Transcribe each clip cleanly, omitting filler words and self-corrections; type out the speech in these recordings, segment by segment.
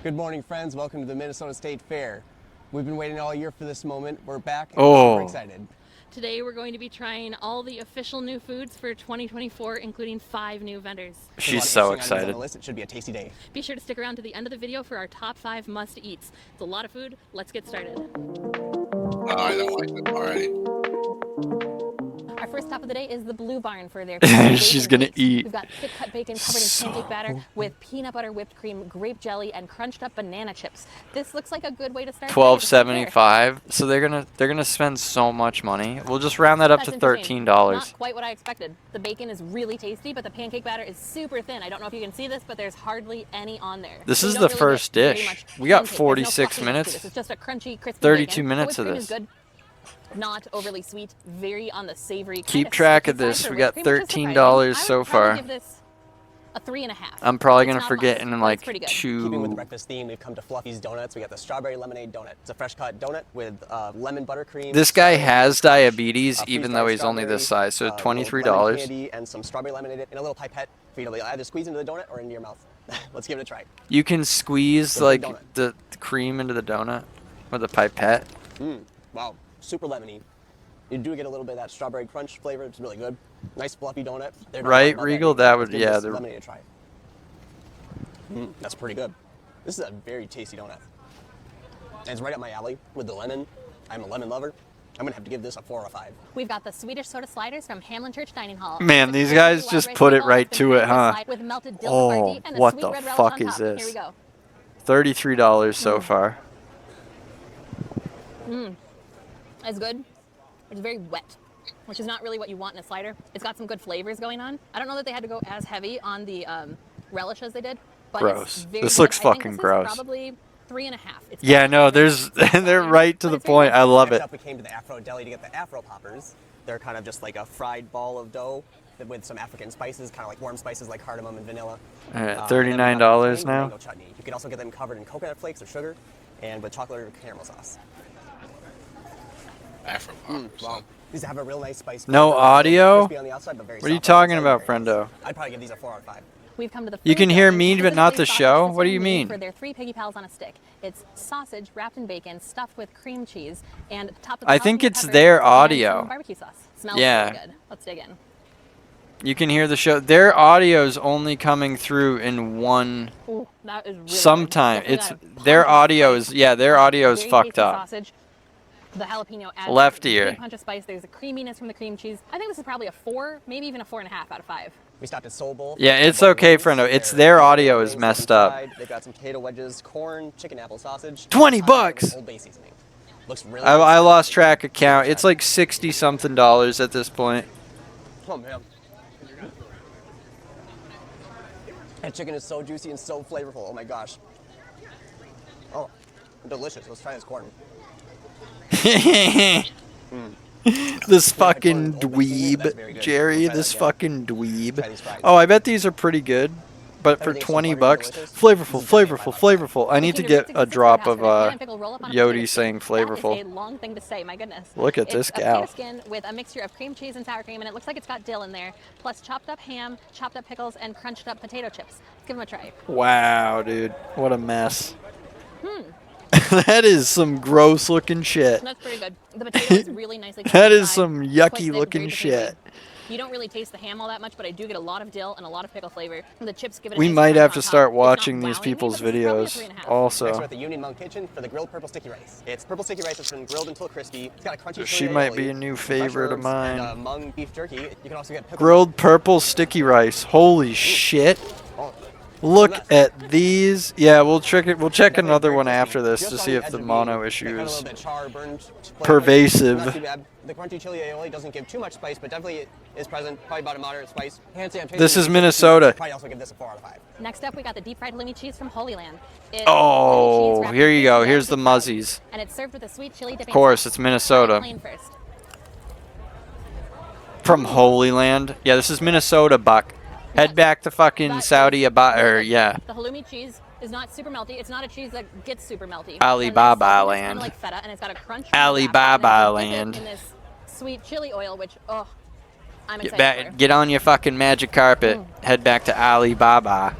Good morning, friends. Welcome to the Minnesota State Fair. We've been waiting all year for this moment. We're back and we're super excited. Today we're going to be trying all the official new foods for 2024, including 5 new vendors. She's so excited. On the list. It should be a tasty day. Be sure to stick around to the end of the video for our top 5 must-eats. It's a lot of food. Let's get started. Oh, I don't like them already. Our first stop of the day is the Blue Barn for their She's gonna eat. We've got thick cut bacon covered in pancake batter with peanut butter, whipped cream, grape jelly, and crunched up banana chips. This looks like a good way to start. $12.75. So they're gonna spend so much money. We'll just round that up to $13. Not quite what I expected. The bacon is really tasty, but the pancake batter is super thin. I don't know if you can see this, but there's hardly any on there. This is the first dish. We got 46 minutes. It's just a crunchy, crispy 32 minutes of this. Not overly sweet, very on the savory. Keep track of this. We got $13 so far. Give this a 3.5. I'm probably gonna forget in like Keeping with the 2. breakfast theme, we've come to Fluffy's Donuts. We got the strawberry lemonade donut. It's a fresh cut donut with lemon buttercream. This guy has diabetes, even though he's only this size. So $23. Candy and some strawberry lemonade in a little pipette for you to either squeeze into the donut or into your mouth. Let's give it a try. You can squeeze like the cream into the donut with a pipette. Wow, super lemony. You do get a little bit of that strawberry crunch flavor. It's really good. Nice fluffy donut. Right, Regal? That would, yeah. The lemonade to try. That's pretty good. This is a very tasty donut. And it's right up my alley with the lemon. I'm a lemon lover. I'm gonna have to give this a 4 or a 5. We've got the Swedish soda sliders from Hamlin Church Dining Hall. Man, these guys just put it right to it, huh? Oh, what the fuck is this? Here we go. $33 so far. It's good. It's very wet, which is not really what you want in a slider. It's got some good flavors going on. I don't know that they had to go as heavy on the relish as they did, but gross. It's This looks fucking this gross. Is probably 3.5. It's Yeah, no, there's they're right to the point. I love it. Next up, we came to the Afro Deli to get the Afro Poppers. They're kind of just like a fried ball of dough with some African spices, kind of like warm spices like cardamom and vanilla. All right, $39 now. Chutney. You can also get them covered in coconut flakes or sugar, and with chocolate or caramel sauce. Afro Poppers. Wow. These have a real nice spice. No audio? On the outside, but very What are you soft on the talking inside, about, very Friendo? nice. I'd probably give these a 4 or 5. We've come to the You can food hear zone, me, and but this not is the a sausage show? that's What do you homemade mean? For their 3 piggy pals on a stick. It's sausage wrapped in bacon, stuffed with cream cheese, and topped with I think jalapeno it's peppers their and audio. some barbecue sauce. Smells Yeah. really good. Let's dig in. You can hear the show. Their audio's only coming through in one Ooh, that is really sometime. good. It's Definitely got a their punch of audio is spice. their audio is Very fucked tasty up. Sausage. The jalapeno adds Left a ear. big punch of spice. There's a creaminess from the cream cheese. I think this is probably a 4, maybe even a 4.5 out of 5. We stopped at Soul Bowl. Yeah, it's okay, Friendo. It's their audio is messed up. They've got some potato wedges, corn, chicken apple sausage. 20 bucks. Old Bay seasoning. Looks really I lost track of count. It's like $60-something at this point. Oh man. That chicken is so juicy and so flavorful. Oh my gosh. Oh, delicious. Let's try this corn. This fucking dweeb, Jerry. This fucking dweeb. Oh, I bet these are pretty good. But for 20 bucks, flavorful, flavorful, flavorful. I need to get a drop of Yodi saying That is flavorful. a long thing to say, my goodness. Look at this It's a gal. potato skin with a mixture of cream cheese and sour cream, and it looks like it's got dill in there, plus chopped up ham, chopped up pickles, and crunched up potato chips. Let's give them a try. Wow, dude. What a mess. That is some gross looking shit. That's pretty good. The potato is really nicely cooked That is inside. some Quite yucky thick, looking very shit. tasty. You don't really taste the ham all that much, but I do get a lot of dill and a lot of pickle flavor. And the chips give it a We nice might crunch have on to top. start It's not watching these wowing me, people's but this is probably a videos 3.5. Next, we're also. at the Union Monk Kitchen for the grilled purple sticky rice. It's purple sticky rice that's been grilled until crispy. It's got a crunchy She chili might be aioli, a new fresh favorite of herbs, mine. And, Hmong beef jerky. You can also get pickled Grilled purple sticky rice. Holy shit. Oh, Look at these. Yeah, we'll check it. We'll check another one after this to just see on if edge the of mono medium. issue Kinda a is little bit char, burned flavor. pervasive. Not too bad. The crunchy chili aioli doesn't give too much spice, but definitely is present. Probably about a moderate spice. Can't say I'm tasting This is it. Minnesota. Probably also give this a 4 out of 5. Next up, we got the deep fried halloumi cheese from Holy Land. It's Oh, halloumi cheese wrapped here in you go. bacon Here's the and fries, muzzies. And it's served with a sweet chili dipping Of course, sauce. it's Minnesota. Plain first. From Holy Land. Yeah, this is Minnesota, Buck. Head back to fucking Saudi Arabia. Yeah. The halloumi cheese is not super melty. It's not a cheese that gets super melty. Alibaba And it's land. kinda like feta, and it's got a crunch. Alibaba land. In this sweet chili oil, which I'm Get excited back, for. get on your fucking magic carpet. Head back to Alibaba.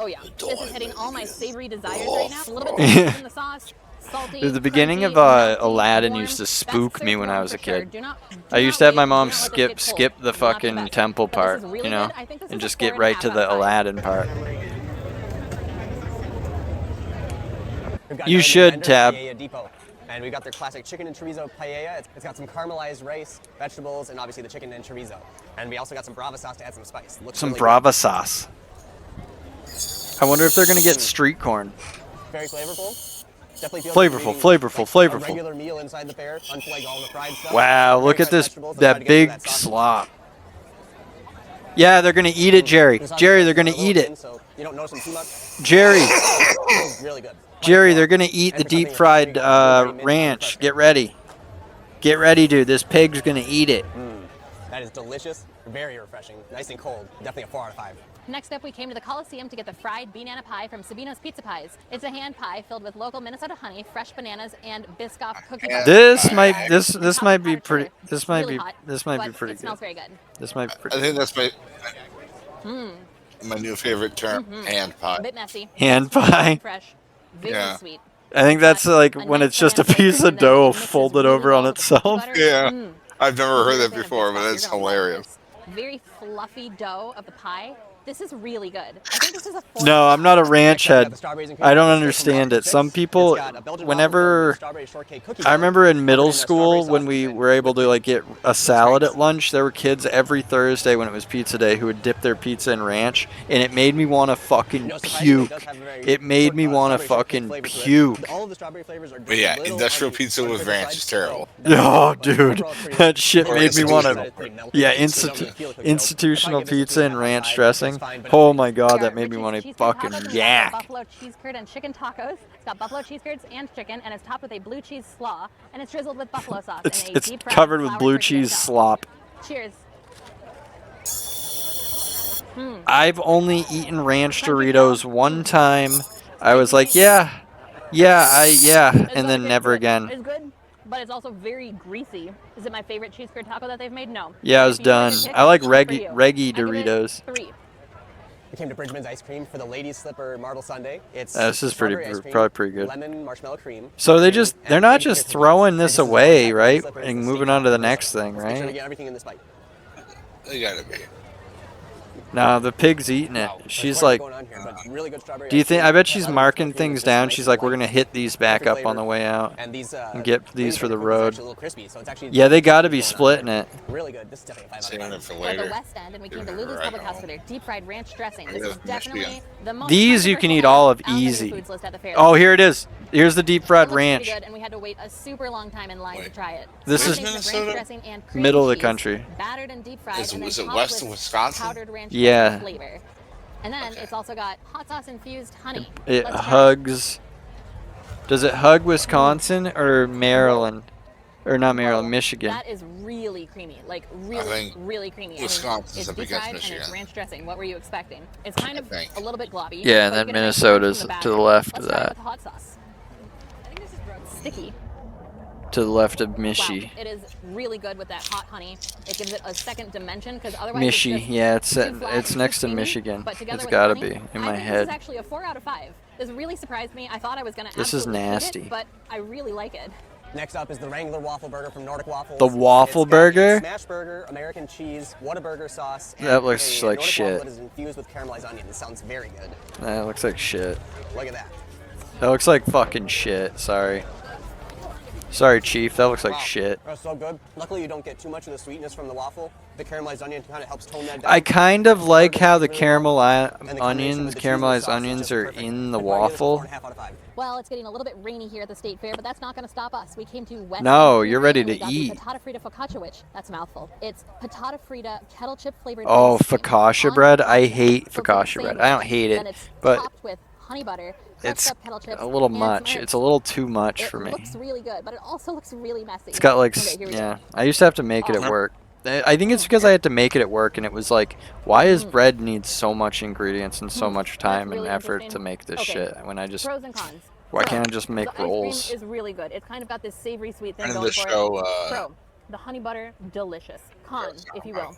Oh yeah, this is hitting all my savory desires right now. A little bit salty in the sauce, salty. The beginning of crunchy, melty, Aladdin warm. used to That's spook me served when I warm was a for sure. kid. Do not I used to have wait, my do mom not let this get skip cold. the It's not fucking best. temple But this part, is really you know, good. I think this and is a just get 4.5 right to out the of 5. Aladdin part. We've got You our should, vendor, Tab. Paella Depot. And we've got their classic chicken and chorizo paella. It's got some caramelized rice, vegetables, and obviously the chicken and chorizo. And we also got some Brava sauce to add some spice. Looks Some really Brava sauce. I wonder if they're gonna get street corn. good. Very flavorful. Definitely feels Flavorful, like you're eating, flavorful, like, flavorful. A regular meal inside the fair, unlike all the fried stuff. Wow, Very look at fresh this, vegetables, so try to that get into big that sausage. slop. Yeah, they're gonna eat it, Jerry. The sausage Jerry, is they're gonna a little eat thin, it. so you don't notice them too much. Jerry, Really good. Jerry, they're gonna eat And the for something deep that's fried very very mint, ranch. fresh. Get ready. Get ready, dude. This pig's gonna eat it. That is delicious. Very refreshing. Nice and cold. Definitely a 4 out of 5. Next up, we came to the Coliseum to get the fried banana pie from Sabino's Pizza Pies. It's a hand pie filled with local Minnesota honey, fresh bananas, and Biscoff cookie butter. This might Top might be powdered pretty. sugar. This It's might really be hot, this might be but pretty it good. smells very good. This might be I pretty. think that's my new favorite term, hand A pie. bit messy. Hand sweet, pie. Fresh, very Yeah. sweet. I think that's like when nice it's just a banana piece flavor, of and then dough it mixes folded really over well on with the cookie itself. butter. Yeah. I've never heard If that you're a fan of before, but Biscoff, it's you're gonna love hilarious. this. Very fluffy dough of the pie. This is really good. I think this is a 4. No, I'm not a ranch Next up, we got head. the strawberries and cream I don't pie understand from it. Some Six. people, It's got a Belgian waffle filled whenever with strawberry shortcake cookie I dough, remember in covered middle in a strawberry school when sausage we and were able to like get a salad stripes. at lunch, there were kids every Thursday when it was pizza day who would dip their pizza in ranch, and it made me want to fucking No, surprisingly, it does puke. have a very It made short, me want to strawberry shortcake fucking flavor to it. puke. All of the strawberry flavors are But yeah, little industrial on pizza with different ranch is sides, terrible. so Oh, but dude, overall it's pretty that good. shit Or made me want institutional. to. Pretty melty, Yeah, so you don't really feel the cookie dough. institutional I'd probably give this pizza a and 2.5 ranch out of 5. dressing. It's fine, but Oh it's my god, Got that made me Rich's want to cheese curd fucking tacos, and we got yak. Buffalo cheese curd and chicken tacos. It's got buffalo cheese curds and chicken, and it's topped with a blue cheese slaw, and it's drizzled with buffalo sauce. and a It's deep-fried covered with flour blue tortilla cheese shell. slop. Cheers. I've only eaten ranch Crunchy Doritos shell. one time. I was like, yeah, It's and got then a good never grip. again. It's good, but it's also very greasy. Is it my favorite cheese curd taco that they've made? No. Yeah, I But was if you had done. to pick, I like good for reggae you. reggae I give it Doritos. 3. We came to Bridgman's Ice Cream for the Ladies Slipper Marble Sundae. It's This is pretty strawberry ice cream, probably pretty good. Lemon marshmallow cream. So they cream, just and they're not lady just finger throwing cookies. this And away, just right? Slipper is And the moving staple on to the of this. next thing, Let's make sure to right? get everything in this bite. They gotta be. No, the pig's eating it. Wow, there's She's quite a like, bit going on here, but really good strawberry do you ice think? cream, I bet she's lemon marking sprinkles, things just down. nice She's and like, we're light. gonna hit these back Perfect up on the flavor. way out. And these And get lady these for finger the cookies are road. actually a little crispy, so it's actually Yeah, they gotta be going on splitting here. it. Really good. This is definitely a 5 out Saving of it 5. for We're at the later. West End, and we came to Give it Lulu's right Public House now. for their deep fried ranch dressing. I This guess is it must be definitely the most These you can eat controversial all item of on the new easy. foods list at the fair. Oh, here it is. Here's the deep It fried looks pretty ranch. good, and we had to wait a super long time in line to Wait. try it. This Combination is of ranch Minnesota? dressing and cream Middle of the cheese, country. battered and deep fried, Is and then it topped west of with Wisconsin? powdered ranch Yeah. dressing flavor. And then Okay. it's also got hot sauce infused honey. It Let's try hugs. Does it hug Wisconsin or Maryland? Or not Maryland, Whoa, Michigan. That is really creamy, like really, think really creamy. Wisconsin's it's up deep against fried and it's Michigan. ranch dressing. What were you expecting? It's kind of think. a little bit globby. Yeah, and but then you get a nice Minnesota's crunch in to the batter. left Let's of try it that. with the hot sauce. I think this is sticky. To the left of Wow, Michi. it is really good with that hot honey. It gives it a second dimension because otherwise Michi, it's just yeah, it's too flat it's and next too to creamy, Michigan. but together It's with gotta honey, be in I my think head. This is actually a 4 out of 5. This really surprised me. I thought I was gonna This is absolutely hate nasty. it, but I really like it. Next up is the Wrangler Waffle Burger from Nordic Waffles. The waffle It's got a burger? Smash burger, American cheese, Whataburger sauce. and That looks a like Nordic shit. waffle that is infused with caramelized onion. This sounds very good. That looks like shit. Look at that. That looks like fucking shit. Sorry. Sorry, Chief. That looks like Wow, shit. That's so good. Luckily, you don't get too much of the sweetness from the waffle. The caramelized onion kind of helps tone that down. I kind of like how the Really well. And the combination onions, with the cheese and the caramelized sauce is onions just are perfect. in the I'd probably give this a waffle. 4.5 out of 5. Well, it's getting a little bit rainy here at the State Fair, but that's not going to stop us. We came to West No, End you're Creamery, ready and to we got eat. The patata frita focaccia, which that's a mouthful. It's patata frita kettle chip flavored. Oh, ice cream focaccia on bread? top. I hate So it's like focaccia same bread. I don't bread, hate then it, it's but topped with honey butter, crushed it's up kettle chips, a little and some much. herbs. It's a little too much It for me. looks really good, but it also looks really messy. It's got like, Okay, here we yeah. go. I used to have to make it at Oh. work. I think it's because I had to make it at work, and it was like, why is bread need so much ingredients and so much time and really effort to interesting. make this Okay. shit when I just, Pros and cons. why Pro, can't I just make the rolls? ice cream is really good. It's kind of got this savory sweet thing Friend of going the for show, it. Pro, the honey butter, delicious. Con, if you will.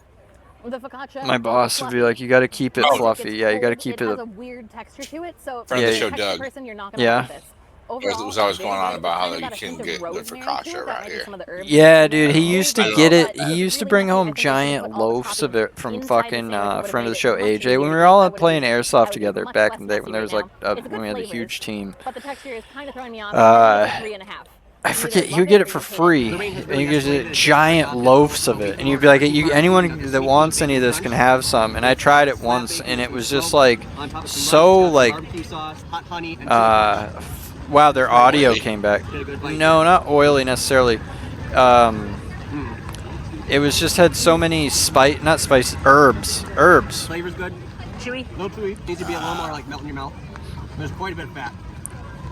The focaccia. My boss would be like, you got to keep it It's fluffy. Yeah, you got to cold, keep it it. has a weird texture to it, so Friend of the Yeah. show, texture Doug. person, you're not gonna Yeah. like this. Overall, was always very going on good. about It's how kinda you got a can hint of get the rosemary to focaccia it. That right might be here. some of the herbs Yeah, in there. dude, he used to I get know. it. He used to bring home giant loaves of it from fucking friend of the show AJ when we were all playing airsoft together back in the day when there was like when we had a huge team. But the texture is kind of throwing me off. I give it a 3.5. I forget, he would get it for free, and you get giant loaves of it, and you'd be like, anyone that wants any of this can have some, and I tried it once, and it was just like, so like, wow, their audio came back. No, not oily necessarily. It was just had so many herbs. Flavor's good. Chewy. A little chewy. Needs to be a little more like melt in your mouth. There's quite a bit of fat.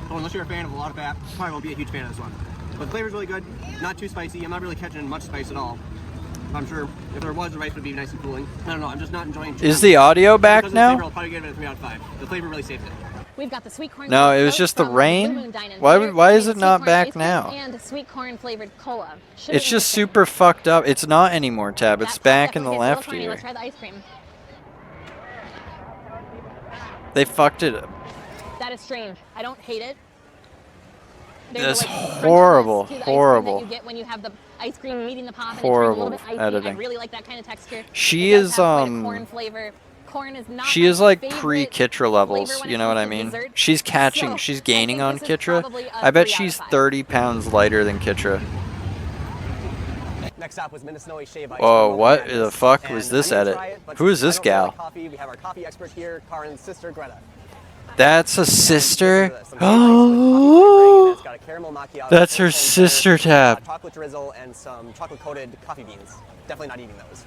So unless you're a fan of a lot of fat, you probably won't be a huge fan of this one. But the flavor's really good. Not too spicy. I'm not really catching much spice at all. I'm sure if there was, the rice would be nice and cooling. I don't know. I'm just not enjoying it. Is the audio back Because of the flavor, now? I'll probably give it a 3 out of 5. The flavor really saves it. We've got the sweet corn. No, it was just the rain. Why is it not back now? And sweet corn flavored cola. It's just super fucked up. It's not anymore, Tab. It's back in the left here. Let's try the ice cream. They fucked it up. That is strange. I don't hate it. That's like horrible, crunchiness to the ice cream horrible. that you get when you have the ice cream meeting the pop and Horrible it's a little bit icy. editing. I really like that kind of texture. She It does is, have quite a corn flavor. Corn is not She my is like favorite pre-Kitra levels, flavor when you it know what comes I to mean? dessert. She's catching, So, she's I gaining think on this is Kitra. probably a I bet 3 out of she's 5. 30 pounds lighter than Kitra. Next up was Minnesota Shave Ice. Whoa, from what Madness. the fuck And was this I'm gonna edit? try it, but Who is since this I don't really gal? like coffee, we have our coffee expert here, Karin's sister, Greta. That's a sister? Oh, it's got a caramel macchiato, That's her foam sister, butter, Tab. chocolate drizzle, and some chocolate-coated coffee beans. Definitely not eating those.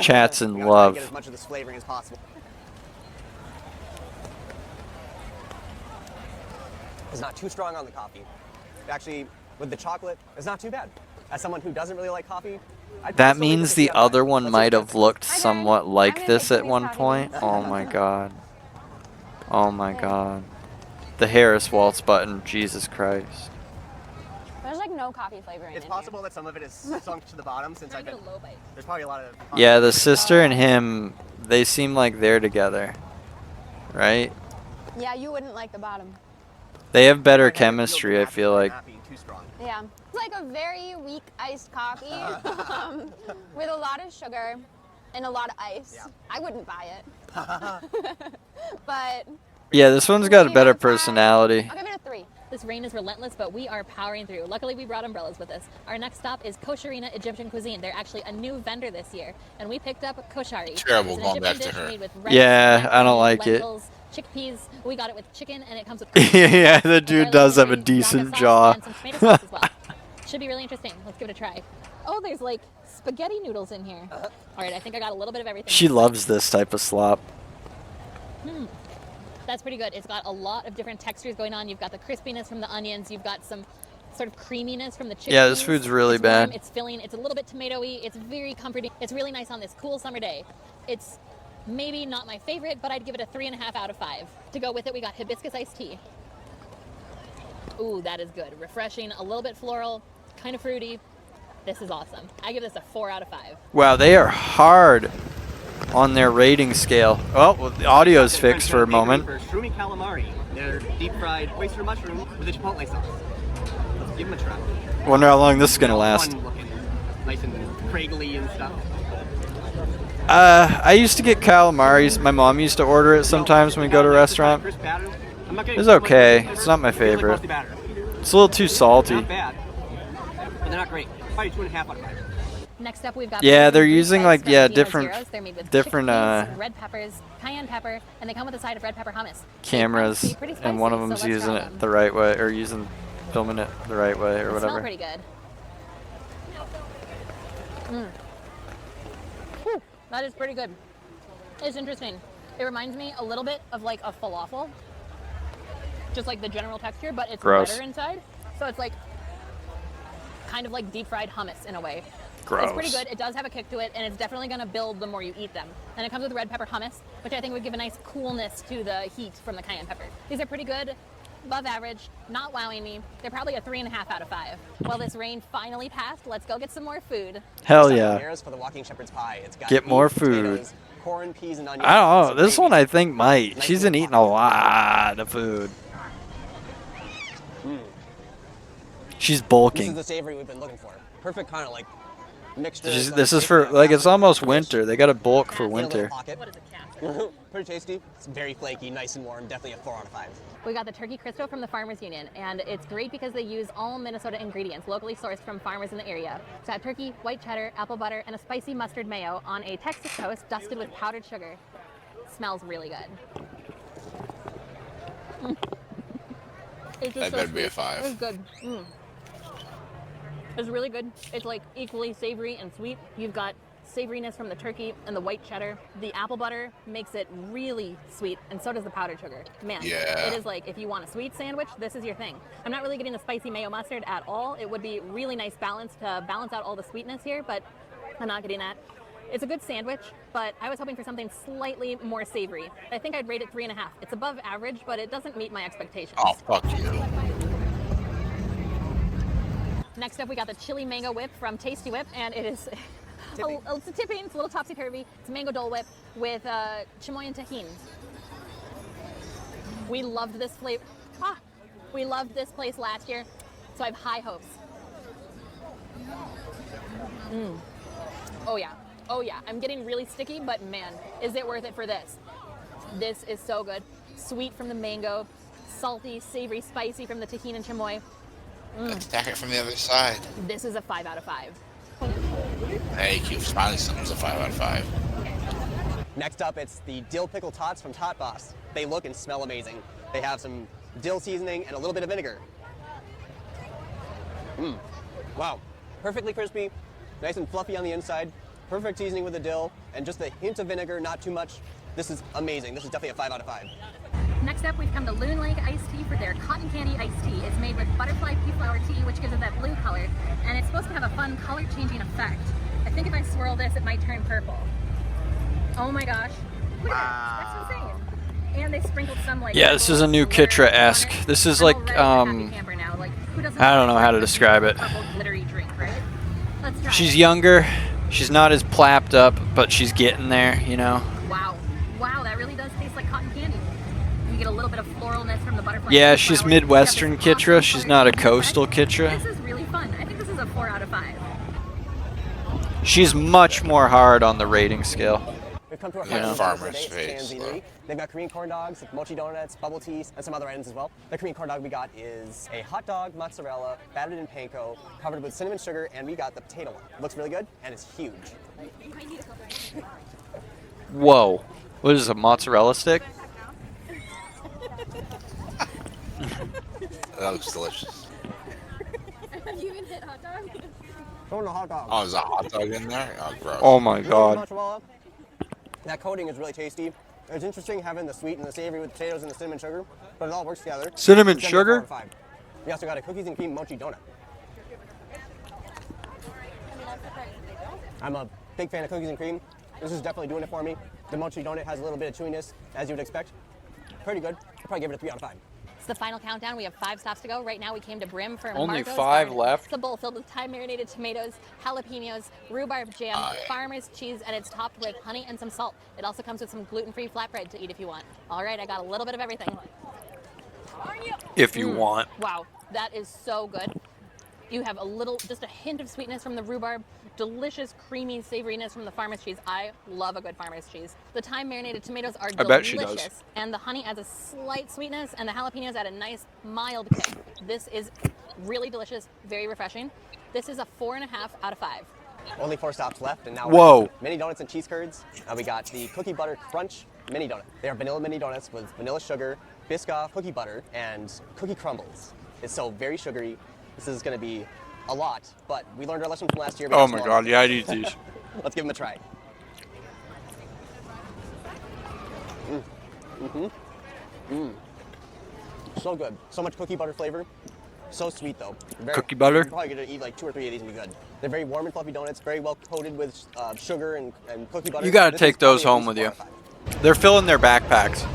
Chat's in We're gonna try to love. get as much of this flavoring as possible. It's not too strong on the coffee. Actually, with the chocolate, it's not too bad. As someone who doesn't really like coffee, I'd That still give it means a the 3 out of 5. other one Let's might just have test it. looked Hi, guys. somewhat I'm like gonna this make at these one coffee point. beans. Oh my god. Oh my god. The Harris Waltz button, Jesus Christ. There's like no coffee flavor in It's it. possible that some of it is sunk to the bottom since I've been. low bite. There's probably a lot of. Yeah, the sister and him, they seem like they're together. Right? Yeah, you wouldn't like the bottom. They have better chemistry, I feel like. Not being too strong. Yeah. It's like a very weak iced coffee with a lot of sugar and a lot of ice. Yeah. I wouldn't buy it. But Yeah, this one's got a better personality. I'll give it a 3. This rain is relentless, but we are powering through. Luckily, we brought umbrellas with us. Our next stop is Kosharina Egyptian Cuisine. They're actually a new vendor this year, and we picked up koshari. Terrible It's an going back Egyptian to dish her. made with rice, Yeah, I don't like it. lentils, chickpeas. We got it with chicken, and it comes with Yeah, the dude garlic does have a berries, decent raka sauce, jaw. and some tomato sauce as well. Should be really interesting. Let's give it a try. Oh, there's like spaghetti noodles in here. All right, I think I got a little bit of everything. She loves this type of slop. That's pretty good. It's got a lot of different textures going on. You've got the crispiness from the onions. You've got some sort of creaminess from the chicken. Yeah, this food's really it's warm, bad. it's filling. It's a little bit tomatoey. It's very comforting. It's really nice on this cool summer day. It's maybe not my favorite, but I'd give it a 3.5 out of 5. To go with it, we got hibiscus iced tea. Ooh, that is good. Refreshing, a little bit floral, kind of fruity. This is awesome. I give this a 4 out of 5. Wow, they are hard on their rating scale. Oh, well, the audio's fixed for a moment. For shroomy calamari, they're deep-fried oyster mushroom with a chipotle sauce. Let's give them a try. Wonder how long this is gonna They're all last. fun looking, nice and craggly and stuff. I used to get calamaris. My mom used to order it sometimes when we go to a restaurant. Crisp batter. I'm not getting It's too much okay. flavor. It's not my It feels like favorite. musty batter. It's a little too salty. Not bad, but they're not great. Probably 2.5 out of 5. Next up, we've got Yeah, they're Brazilian using, beef-fried like, yeah, Spaghetti different- Zeros. They're made with different, chickpeas, red peppers, cayenne pepper, and they come with a side of red pepper hummus. They Cameras, tend to be pretty and one of spicy, them's so let's using try it them. the right way, or filming it the right way, or They smell whatever. pretty good. Whew, that is pretty good. It's interesting. It reminds me a little bit of like a falafel, just like the general texture, but it's Gross. better inside. So it's like kind of like deep fried hummus in a way. Gross. It's pretty good. It does have a kick to it, and it's definitely going to build the more you eat them. And it comes with red pepper hummus, which I think would give a nice coolness to the heat from the cayenne pepper. These are pretty good. above average, not wowing me. They're probably a 3.5 out of 5. Well, this rain finally passed. Let's go get some more food. Hell Second yeah. Here's for the walking shepherd's pie. It's got Get beef, more food. potatoes, corn, peas, and onions. I don't know. Some This gravy. one I think might. Nice She's been little eating a pocket. lot of food. She's bulking. This is the savory we've been looking for. Perfect kind of like mixture. This is for, like, it's almost winter. They got a bulk for In a little winter. pocket. What is it, cat? Pretty tasty. It's very flaky, nice and warm. Definitely a 4 out of 5. We got the turkey Cristo from the Farmers Union, and it's great because they use all Minnesota ingredients locally sourced from farmers in the area. It's got turkey, white cheddar, apple butter, and a spicy mustard mayo on a Texas toast dusted with powdered sugar. Smells really good. It's just That better be a sweet. 5. It's good. It's really good. It's like equally savory and sweet. You've got savoriness from the turkey and the white cheddar. The apple butter makes it really sweet, and so does the powdered sugar. Man, Yeah. it is like if you want a sweet sandwich, this is your thing. I'm not really getting the spicy mayo mustard at all. It would be really nice balance to balance out all the sweetness here, but I'm not getting that. It's a good sandwich, but I was hoping for something slightly more savory. I think I'd rate it 3.5. It's above average, but it doesn't meet my expectations. Oh, fuck you. Next up, we got the chili mango whip from Tasty Whip, and it is it's a tipping. It's a little topsy-turvy. It's a mango Dole Whip with chamoy and tahini. We loved this flavor. We loved this place last year, so I have high hopes. Oh yeah, oh yeah. I'm getting really sticky, but man, is it worth it for this? This is so good. Sweet from the mango, salty, savory, spicy from the tahini and chamoy. Attack it from the other side. This is a 5 out of 5. Thank you. Finally, something's a 5 out of 5. Next up, it's the dill pickle tots from Tot Boss. They look and smell amazing. They have some dill seasoning and a little bit of vinegar. Wow. Perfectly crispy, nice and fluffy on the inside. Perfect seasoning with the dill, and just a hint of vinegar, not too much. This is amazing. This is definitely a 5 out of 5. Next up, we've come to Loon Lake Iced Tea for their cotton candy iced tea. It's made with butterfly pea flower tea, which gives it that blue color, and it's supposed to have a fun color-changing effect. I think if I swirl this, it might turn purple. Oh my gosh. Look at that. That's insane. And they sprinkled some like... Yeah, this is a new Kitra-esque. This is like, I don't know how to describe it. She's younger. She's not as plapped up, but she's getting there, you know? Wow. Wow, that really does taste like cotton candy. You get a little bit of floralness from the butterfly. Yeah, she's Midwestern Kitra. She's not a coastal Kitra. This is really fun. I think this is a 4 out of 5. She's much more hard on the rating scale. We've come to our Yeah. final Farmer's today. It's face, Kansas though. City. They've got Korean corn dogs, mochi donuts, bubble teas, and some other items as well. The Korean corn dog we got is a hot dog, mozzarella, battered in panko, covered with cinnamon sugar, and we got the potato one. Looks really good, and it's huge. Whoa. What is this, a mozzarella stick? That looks delicious. Have you even hit hot dog? Throwing a hot dog. Oh, there's a hot dog in there? Oh, gross. Oh my god. Mozzarella. That coating is really tasty. It's interesting having the sweet and the savory with potatoes and the cinnamon sugar, but it all works together. Cinnamon It's sugar? 4 out of 5. We also got a cookies and cream mochi donut. I'm a big fan of cookies and cream. This is definitely doing it for me. The mochi donut has a little bit of chewiness, as you would expect. Pretty good. I'd probably give it a 3 out of 5. It's the final countdown. We have 5 stops to go. Right now we came to Brim for Only Margot's 5 Garden. left? It's a bowl filled with thyme-marinated tomatoes, jalapenos, rhubarb jam, farmer's cheese, and it's topped with honey and some salt. It also comes with some gluten-free flatbread to eat if you want. All right, I got a little bit of everything. If you want. Wow, that is so good. You have a little, just a hint of sweetness from the rhubarb, delicious creamy savoriness from the farmer's cheese. I love a good farmer's cheese. The thyme marinated tomatoes are delicious. bet she does. And the honey adds a slight sweetness, and the jalapenos add a nice mild kick. This is really delicious, very refreshing. This is a 4.5 out of 5. Only 4 stops left, and now Whoa. we're at mini donuts and cheese curds. We got the cookie butter crunch mini donut. They are vanilla mini donuts with vanilla sugar, Biscoff cookie butter, and cookie crumbles. It's so very sugary. This is going to be a lot, but we learned our lesson from last year. Oh my god, yeah, I'd eat these. Let's give them a try. So good. So much cookie butter flavor. So sweet though. Cookie butter? You're probably gonna eat like 2 or 3 of these and be good. They're very warm and fluffy donuts, very well coated with sugar and cookie butter. You gotta This take is probably those at home least with you. 4 out of 5. They're filling their backpacks.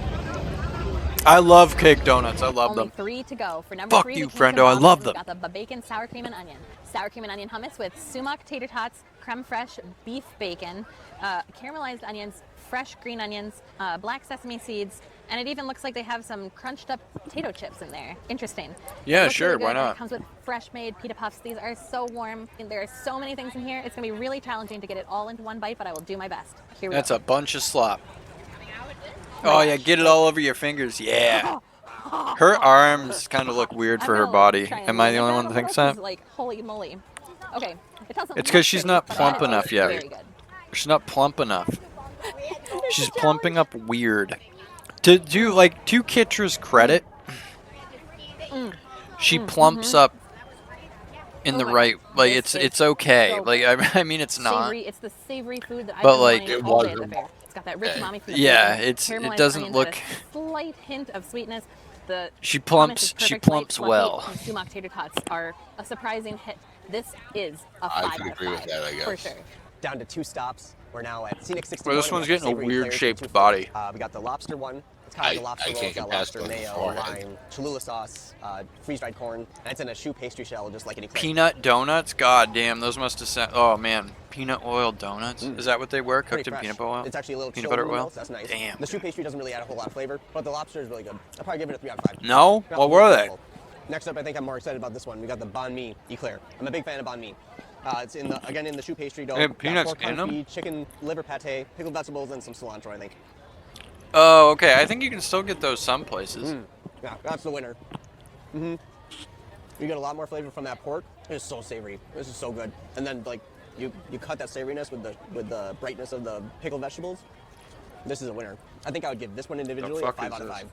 I love cake donuts. I love Only them. 3 to go. For number Fuck 3, you, we came to friendo. I love Bob's. them. We got the bacon sour cream and onion. Sour cream and onion hummus with sumac tater tots, creme fraiche, beef bacon, caramelized onions, fresh green onions, black sesame seeds, and it even looks like they have some crunched up potato chips in there. Interesting. Yeah, It looks sure, really good, why and not? It comes with fresh made pita puffs. These are so warm. And there are so many things in here. It's gonna be really challenging to get it all into one bite, but I will do my best. Here we That's go. a bunch of slop. Oh yeah, get it all over your fingers. Yeah. Her arms kind of look weird for her body. Am I the only one that thinks that? Like, holy moly. Okay. It doesn't It's because look she's pretty, not but plump it is enough yet. Very good. She's not plump enough. She's plumping up weird. To do like to Kitra's credit, she plumps up in the my right. God. Like This it's is okay. so Like good. I mean it's not. Savory. It's the savory food that I've But, been like, wanting it all day was at the fair. It's got that rich umami from the Yeah, bacon, it caramelized doesn't onions, look. had a slight hint of sweetness. The She hummus is plumps. She perfect, light, plumps fluffy, well. and sumac tater tots are a surprising hit. This is a 5 I out can of agree with 5, that, I guess. for sure. Down to 2 stops. We're now at Scenic 61. Well, this one's We got the getting a savory weird Claire's shaped 250. body. We got the lobster one. It's kind of like a lobster I roll. can't It's got get past lobster the mayo, forehead. lime, Cholula sauce, freeze-dried corn, and it's in a choux pastry shell, just like any Claire. Peanut donuts. God damn, those must have sent. Oh man, peanut oil donuts. Is that what they were? Pretty Cooked in fresh. peanut butter oil. It's actually a little Peanut chilled butter in the oil? mouth, so that's nice. Damn. The choux pastry doesn't really add a whole lot of flavor, but the lobster is really good. I'll probably give it a 3 out of 5. No? Not What were they? overly flavorful. Next up, I think I'm more excited about this one. We got the banh mi eclair. I'm a big fan of banh mi. It's in the again in the choux pastry dough. They have Got peanuts pork in them? confit, chicken liver pate, pickled vegetables, and some cilantro, I think. Oh, okay. I think you can still get those some places. Yeah, that's the winner. You get a lot more flavor from that pork. It's so savory. This is so good. And then like you cut that savoriness with the brightness of the pickled vegetables. This is a winner. I think I would give this one individually a fuck 5 is out of this? 5.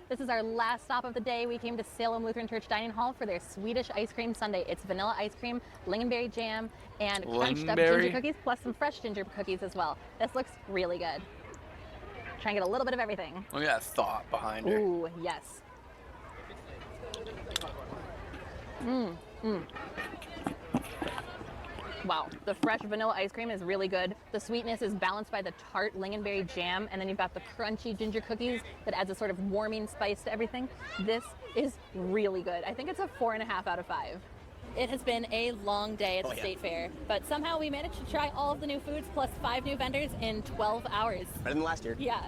This is our last stop of the day. We came to Salem Lutheran Church Dining Hall for their Swedish ice cream sundae. It's vanilla ice cream, lingonberry jam, and crunched up ginger Lingonberry? cookies, plus some fresh ginger cookies as well. This looks really good. Try and get a little bit of everything. Look at that thought behind her. Ooh, yes. Wow, the fresh vanilla ice cream is really good. The sweetness is balanced by the tart lingonberry jam, and then you've got the crunchy ginger cookies that adds a sort of warming spice to everything. This is really good. I think it's a 4.5 out of 5. It has been a long day at the state fair, but somehow we managed to try all of the new foods plus 5 new vendors in 12 hours. Better than last year. Yeah,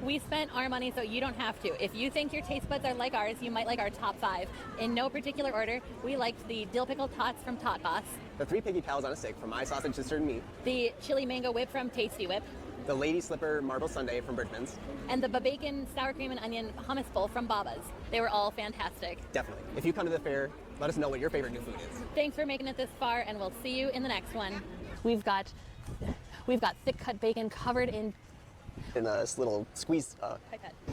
we spent our money so you don't have to. If you think your taste buds are like ours, you might like our top 5. In no particular order, we liked the dill pickle tots from Tot Boss, The 3 piggy pals on a stick from My Sausage Sister and Me. the chili mango whip from Tasty Whip, The Lady Slipper Marble Sundae from Bridgman's. and the bacon sour cream and onion hummus bowl from Baba's. They were all fantastic. Definitely. If you come to the fair, let us know what your favorite new food is. Thanks for making it this far, and we'll see you in the next one. We've got thick cut bacon covered in In this little squeeze.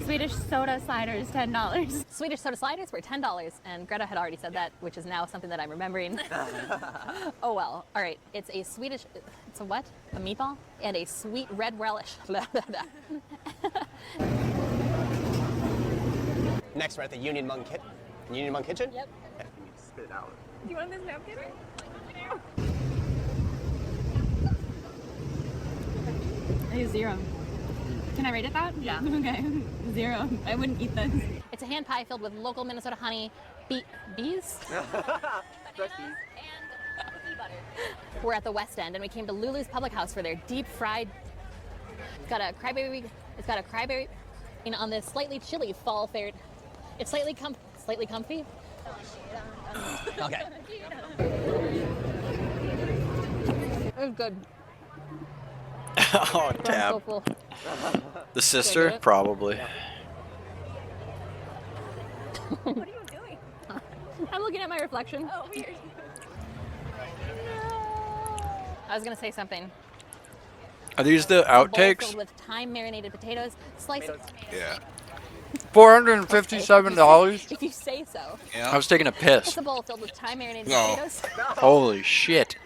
Swedish soda sliders, $10. Swedish soda sliders were $10, and Greta had already said that, which is now something that I'm remembering. Oh well. All right. It's a Swedish. It's a what? A meatball and a sweet red relish. Next, we're at the Union Monk Kitchen. Yep. Okay, spit it out. Do you want this napkin? I use 0. Can I rate it that? Yeah. Okay. 0. I wouldn't eat this. It's a hand pie filled with local Minnesota honey, bees, bananas, and cookie butter. We're at the West End, and we came to Lulu's Public House for their deep fried. It's got a cryberry on this slightly chilly fall fare. It's slightly comfy. Okay. It was good. Oh, I'm so Tab. full. The sister? it? Probably. What are you doing? I'm looking at my reflection. Oh, weird. I was gonna say something. Are these the A bowl outtakes? filled with thyme marinated potatoes, slices. Yeah. $457? If you say so. I was taking a piss. It's a bowl filled with thyme marinated No. potatoes. Holy shit.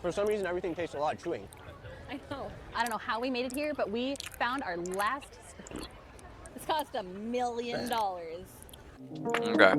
For some reason, everything tastes a lot of chewing. I know. I don't know how we made it here, but we found our last. This cost $1 million. Okay.